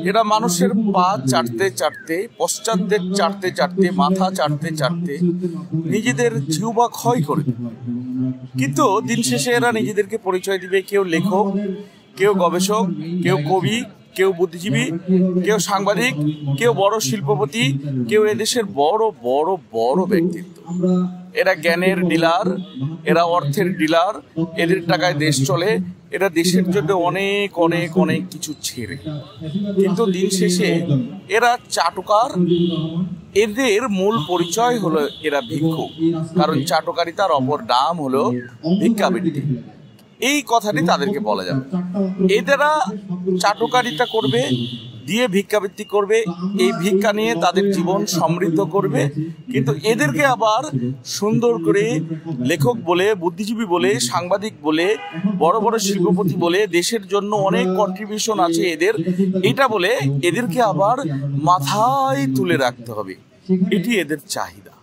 এরা মানুষের পা চাটতে চাটতে, পশ্চাৎদের চাটতে চাটতে, মাথা চাটতে চাটতে নিজেদের জিহ্বা ক্ষয় করে। কিন্তু দিন শেষে এরা নিজেদেরকে পরিচয় দিবে কেউ লেখক, কেউ গবেষক, কেউ কবি, কেউ বুদ্ধিজীবী, কেউ সাংবাদিক, কেউ বড় শিল্পপতি, কেউ এদেশের বড় বড় বড় ব্যক্তিত্ব। এরা জ্ঞানের ডিলার, এরা অর্থের ডিলার, এদের টাকায় দেশ চলে, এরা দেশের জন্য অনেক অনেক অনেক কিছু ছেড়ে। কিন্তু দিন শেষে এরা চাটুকার। এদের মূল পরিচয় হলো এরা ভিক্ষুক, কারণ চাটুকারিতার অপর নাম হলো ভিক্ষাবৃত্তি। এই কথাটি তাদেরকে বলা যাবে। এদেরা চাটুকারিতা করবে, দিয়ে ভিক্ষাবৃত্তি করবে, এই ভিক্ষা নিয়ে তাদের জীবন সমৃদ্ধ করবে। কিন্তু এদেরকে আবার সুন্দর করে লেখক বলে, বুদ্ধিজীবী বলে, সাংবাদিক বলে, বড় বড় শিল্পপতি বলে, দেশের জন্য অনেক কন্ট্রিবিউশন আছে এদের, এটা বলে এদেরকে আবার মাথায় তুলে রাখতে হবে। এটি এদের চাহিদা।